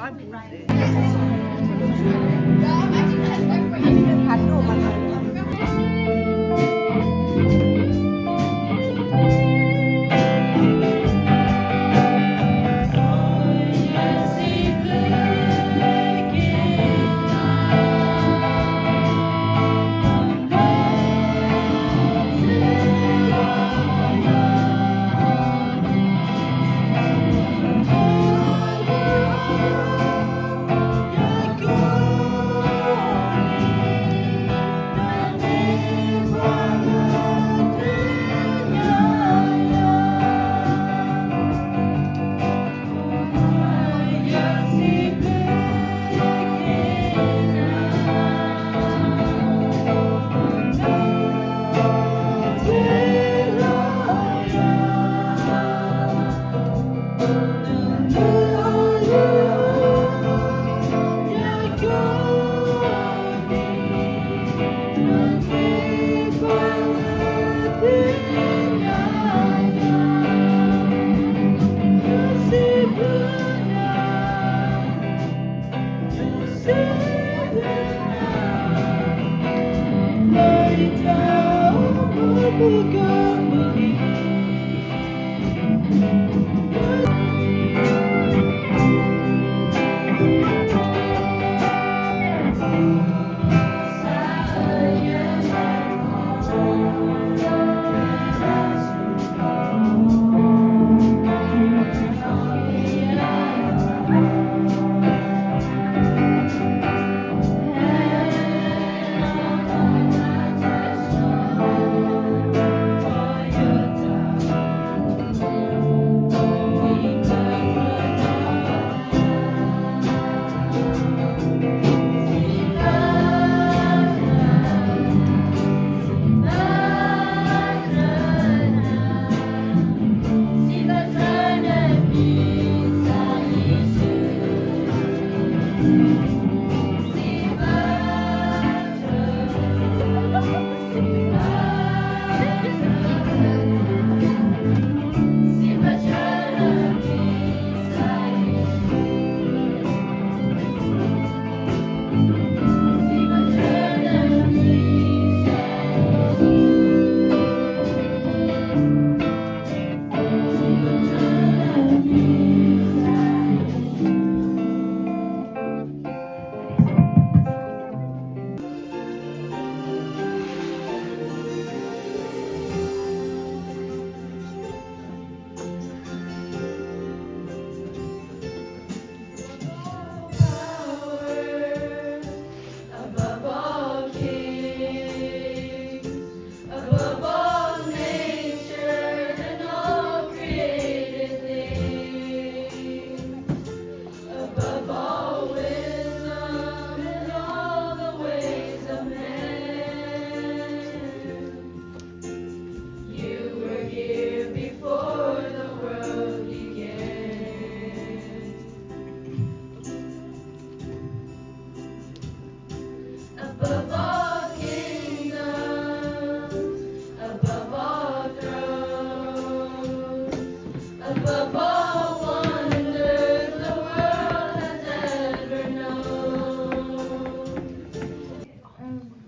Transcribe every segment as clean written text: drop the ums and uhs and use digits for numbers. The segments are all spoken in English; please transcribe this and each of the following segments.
พัดรูปมา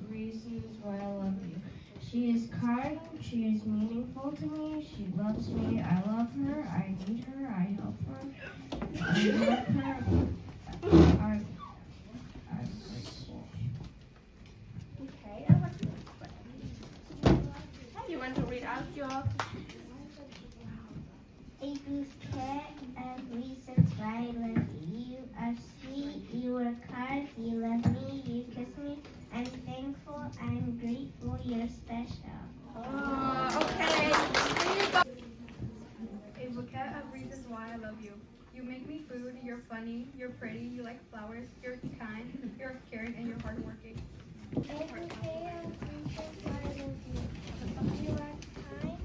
reasons why I love you. She is kind, she is meaningful to me, she loves me, I love her, I need her, I help her, I love her, I'm grateful. Okay, you want to read out your Abel's cat and reasons why I love you. You are sweet, you are kind, you love me, you kiss me. I'm thankful, I'm grateful, you're special. okay. A bouquet of reasons why I love you. You make me food, you're funny, you're pretty, you like flowers, you're kind, you're caring, and you're hardworking. A bouquet of reasons why I love you. You are kind,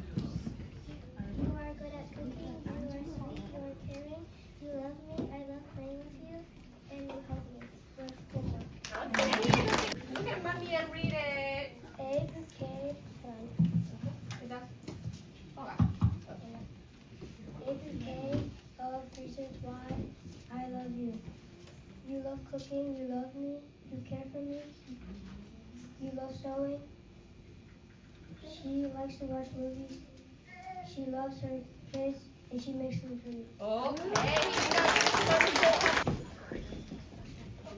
you are good at cooking, you are sweet, you are caring, you love me, I love playing with you, and you help me with good work. Okay. Look at mommy and read it. A bouquet, That's, okay. a bouquet of reasons why I love you. You love cooking, you love me, you care for me, you love sewing. She likes to watch movies, she loves her kids, and she makes them for me. Okay.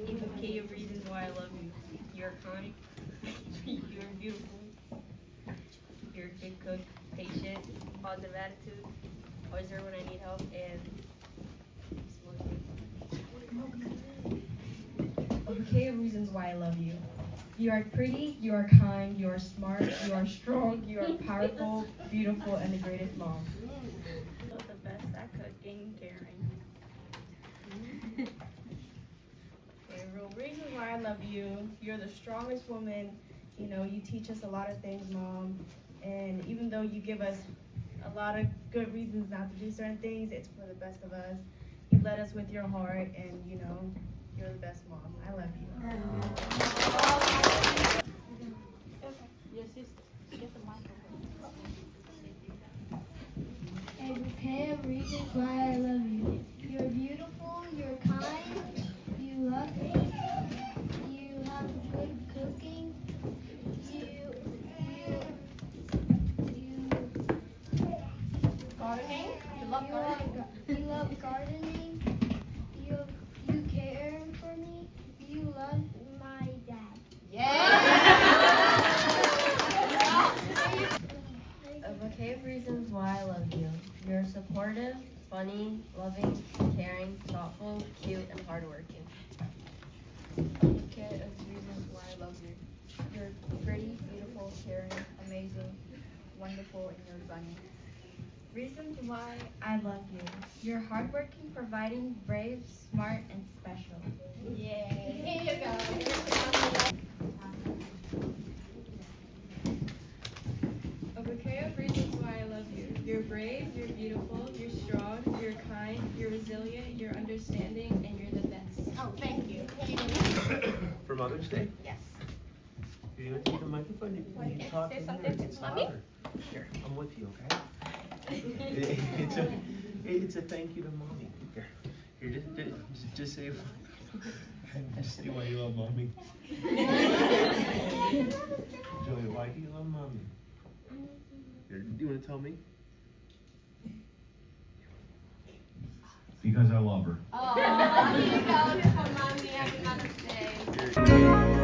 Eva K of reasons why I love you. You're kind. You're beautiful. You're a good cook, patient, positive attitude, always there when I need help, and Okay, reasons why I love you. You are pretty, you are kind, you are smart, you are strong, you are powerful, beautiful, and the greatest mom. the best at cooking, caring. Okay, real reasons why I love you. You're the strongest woman. You know, you teach us a lot of things, Mom. And even though you give us a lot of good reasons not to do certain things, it's for the best of us. You led us with your heart, and you know, you're the best mom. I love you. Okay, reasons why I love you. You're beautiful, you're kind, you love me, you have good cooking, Gardening? You love you gardening? love gardening, you care for me, you love my dad. A bouquet of reasons why I love you. You're supportive, funny, loving, caring, thoughtful, cute, and hardworking. Okay, of reasons why I love you. You're pretty, beautiful, caring, amazing, wonderful, and you're funny. Reasons why I love you. You're hardworking, providing, brave, smart, and special. Yay. Here you go. A bouquet of reasons why I love you. You're brave, you're beautiful, you're strong, you're kind, you're resilient, you're understanding, and you're the best. Oh, thank you. For Mother's Day? Yes. You're gonna take the microphone and Okay, you talk say in something there. It's to Mommy. louder. Here, I'm with you, okay? It's a thank you to mommy. Here, just say just say why you love mommy. Joey, why do you love mommy? Here, do you want to tell me? Because I love her. Oh, here you go. From Mommy. Happy Mother's Day.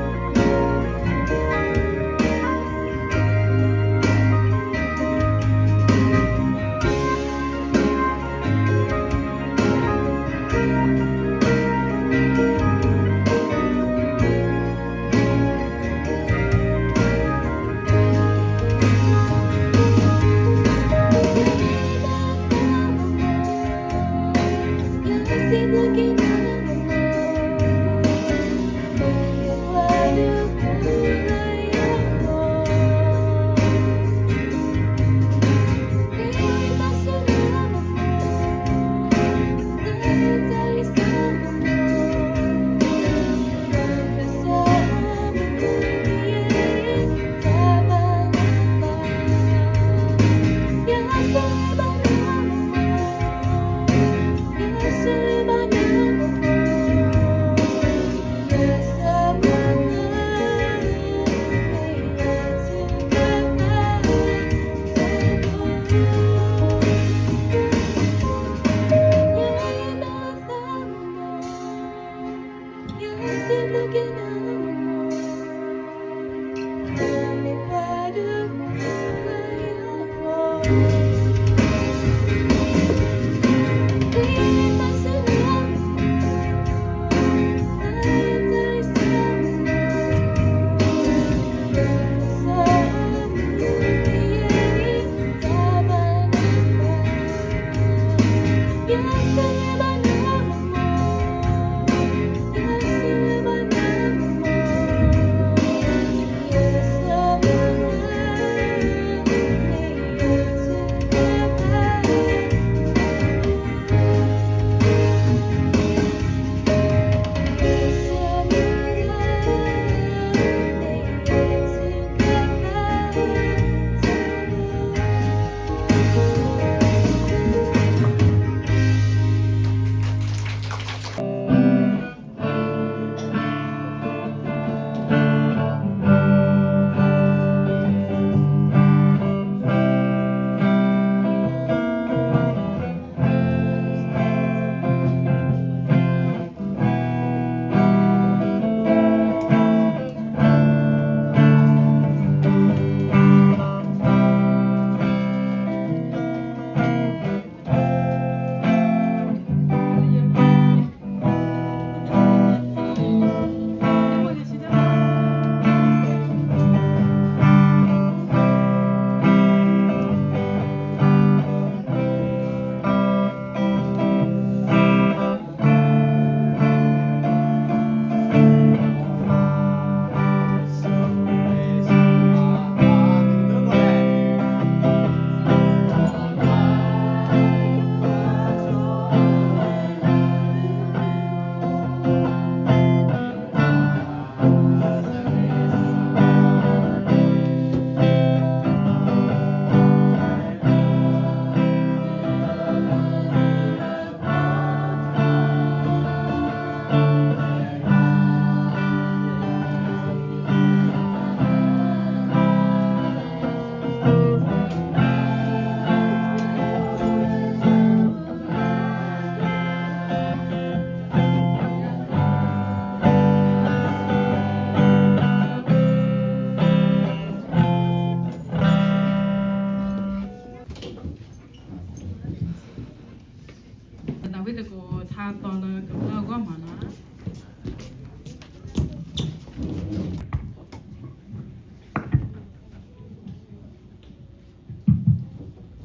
ဝိတကိုထားတော်လကတော့ကမှာနာ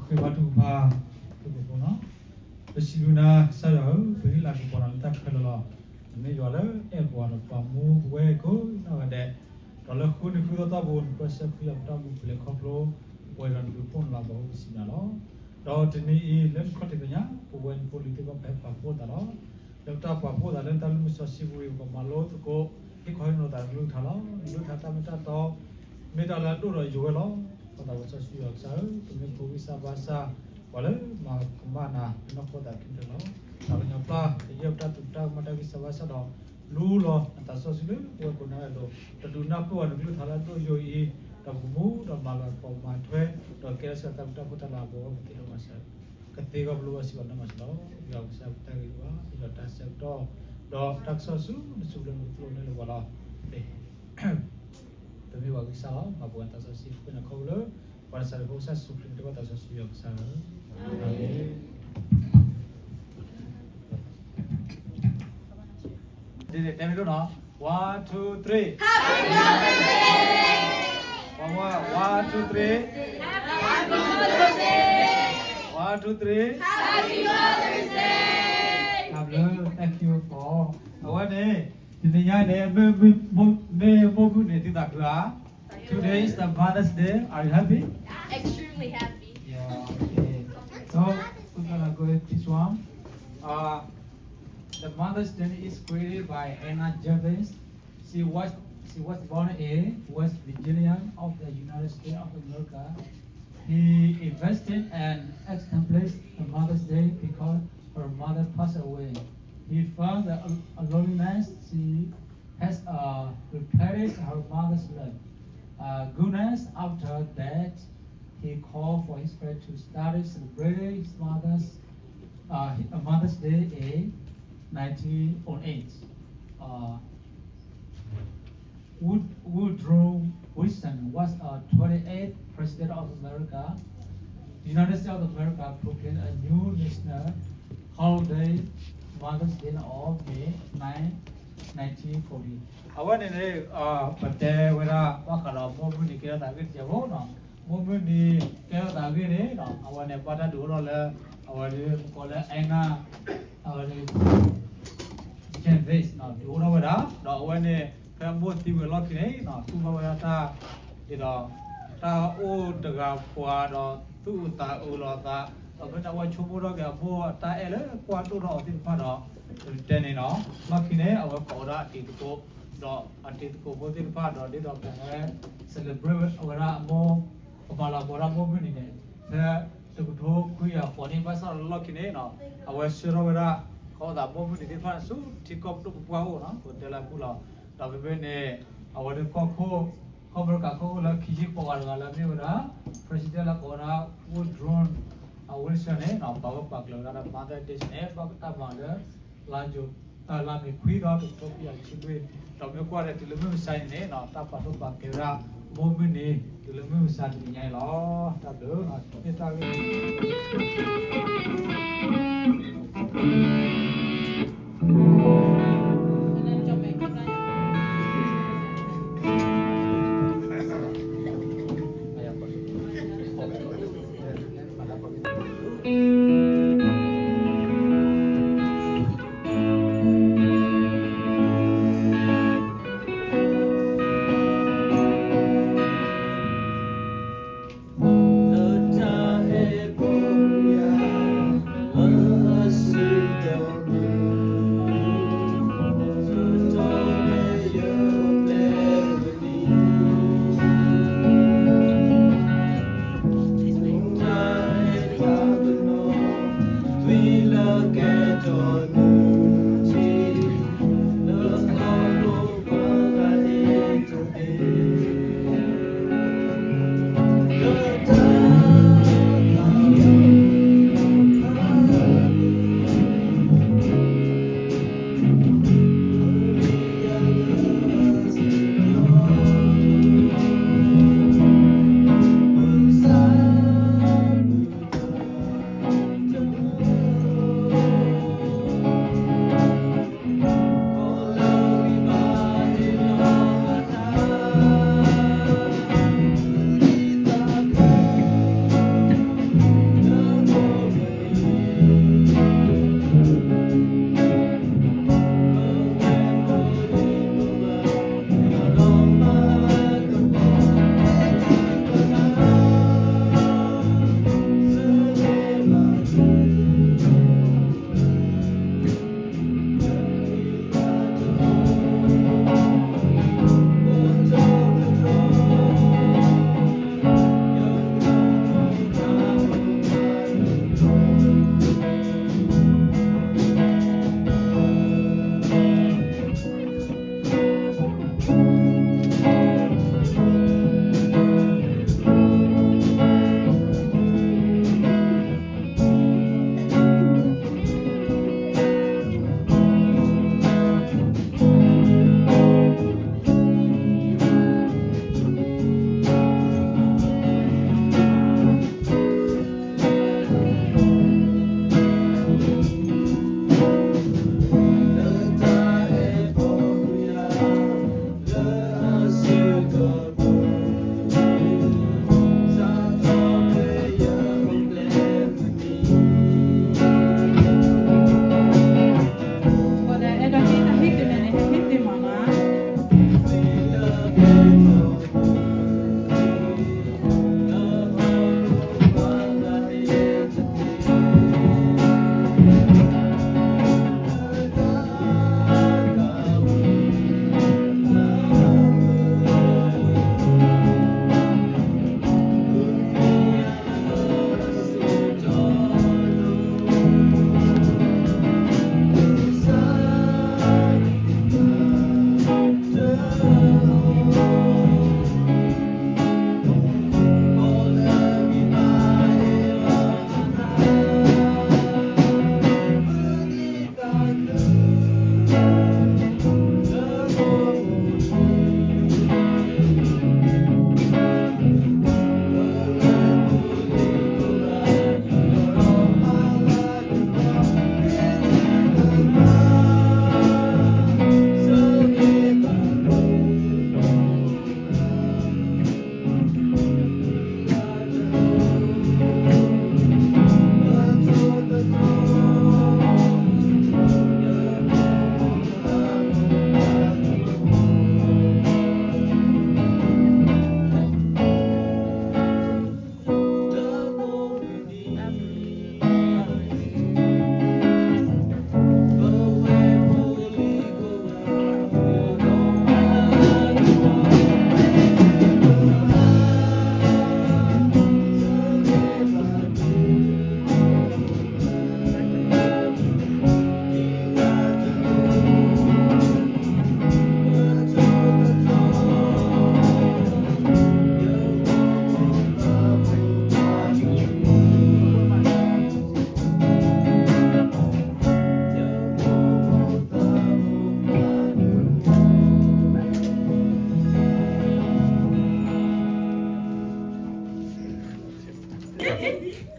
Kue batu pa tu ko no. Besiluna saya beri lagi koran tak kelala. Ini jual kuan pamu kue ko na ada. Kalau ku ni ku tak pun pasal ku yang tak boleh koplo kue ran ku pun lah bahu sinalo. Dah ini lem kau tengoknya kuen politik apa papu talo. Lem tak papu talo lem talu musasi bui ko malo tu ko ikoi no talu talo. Lu tata minta to minta lalu rai jual lo. Pada waktu siang saya, kami bisa bahasa, walau mak kemana, nak kota kita lo. Kalau nyapa, ia dah tuntang mata bisa bahasa lo. Lu lo, entah sesuatu, buat guna lo. Terduna pun ada lu thalan tu joi, dah bumu, dah malam pau matwe, dah kira serta kita kota labo, kita masa. Ketika belum masih mana mas lo, yang saya kita juga, yang dah saya dah tak sesuatu, sebelum itu ni wala. Tapi bagi saya, maupun atas sisi pun aku le, pada saat proses suplin itu atas sisi yang saya. Jadi, temu dulu no. 1, 2, 3. Happy birthday. Mama, 1, 2, 3. Happy birthday. 1, 2, 3. Happy birthday. Thank you for awak ni. Today is the Mother's Day. Are you happy? Extremely happy. Yeah. Okay. So we're gonna go with this one. The Mother's Day is created by Anna Jarvis. She was born in West Virginia of the United States of America. He invested and established the Mother's Day because her mother passed away. He found the loneliness. She has repaired her mother's love. Goodness after that, he called for his friend to start celebrating his Mother's Day in 1908. Woodrow Wilson was a 28th president of America. The United States of America proclaimed a new national holiday, Mother's Day of May 9, 1940. Awan ini pada wira wakala momen ni kira tak kira jauh no. Momen ni kira tak kira ni no. Awan ni pada dulu le awan ni kalau enga awan ni canvas no. Dulu wira no awan ni kira buat tiga log ni no. Tu wira ta itu ta o dega kuah no. Tu ta o lo ta. Tapi tak awak cuba lagi apa tak elok kuat tu dah di depan dah. Jadi no, maknanya awak kau dah di tu dah di tu kau di depan dah di dah pengen celebrate awak mau kepala orang mau ni ni. Saya tu kuya kau ni pasal Allah kini no, awak suruh awak kau dah mau ni di depan su cikap tu buau no, kau dalam pula. Tapi ni awak ni kau berkah kau lah kijik pawal galam ni awak presiden lah kau dah Woodrow Wilson ni, nak bawa paklau kerana mother day ni, bawa kita mana lanjut, lami kuih dah tu topi yang cium, tapi aku ada tilamnya besar ni, nak tak patut pakai ra, momen ni tilamnya besar ni nyai lah, tak ada, kita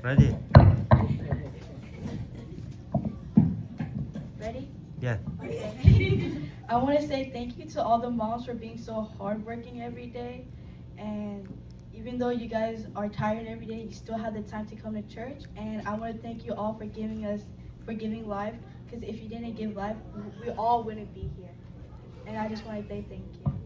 Ready? Ready? Yeah. I want to say thank you to all the moms for being so hardworking every day. And even though you guys are tired every day, you still have the time to come to church. And I want to thank you all for giving life. Because if you didn't give life, we all wouldn't be here. And I just want to say thank you.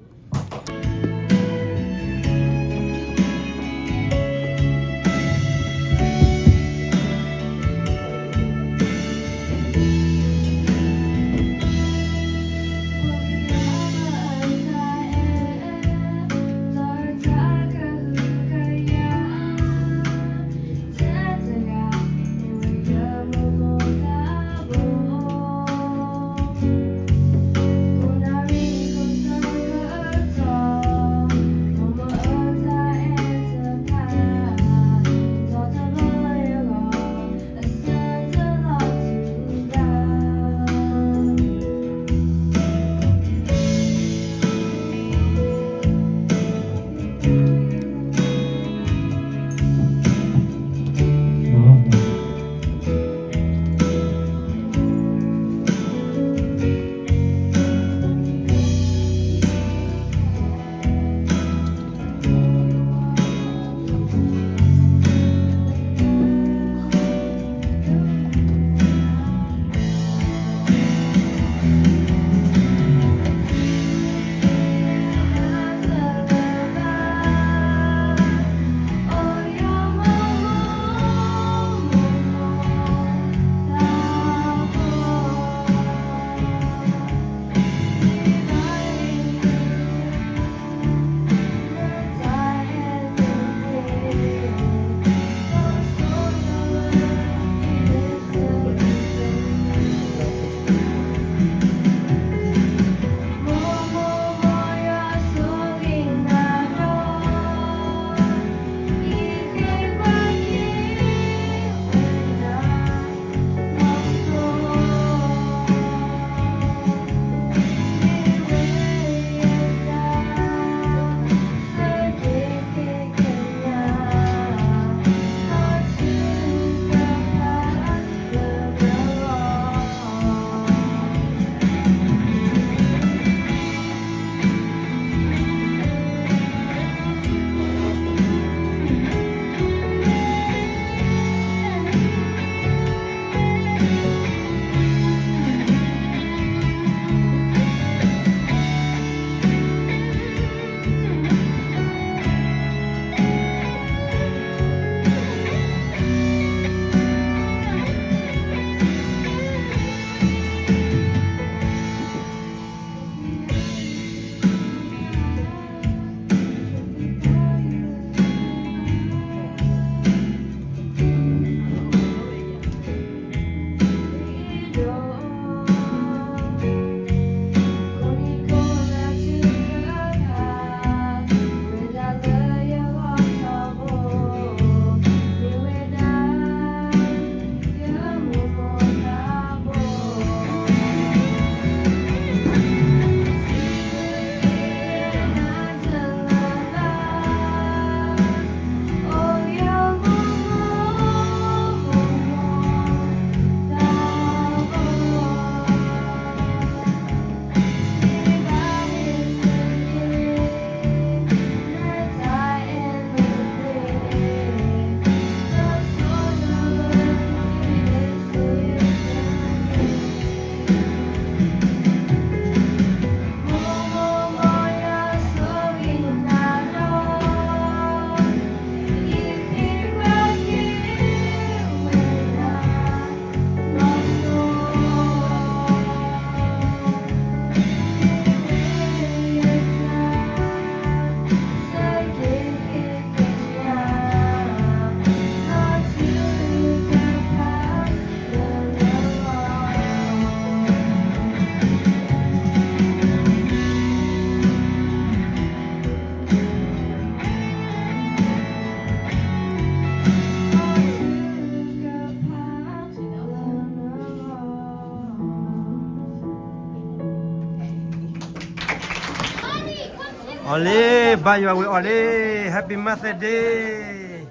Oleh, bye bye Oleh. Happy Mother's Day.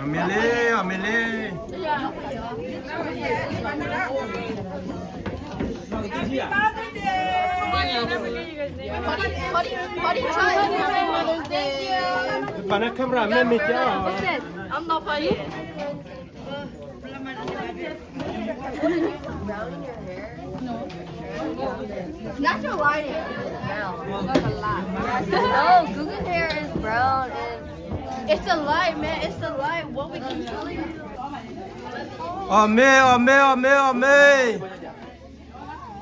Oleh. Amele. Buddy child. Mother's Day. Pana kamera meme cha. I'm not funny. Natural lighting. No, Google's hair is brown and it's a light, man. It's a light. What we can tell you? Ame.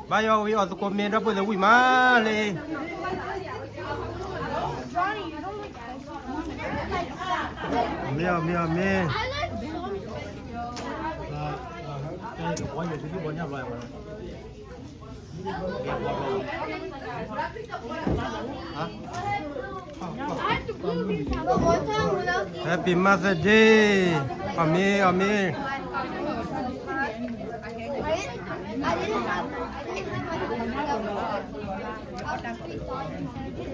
Bayo we also comment up with the male. Ame. Happy Mother's Day. Ame.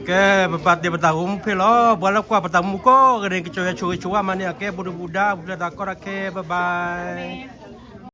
Ke bapak dia bertahun pelo bola kuah bertamu ko gede kecoya cuy-cuy mana ke budak-budak takor ke bye bye.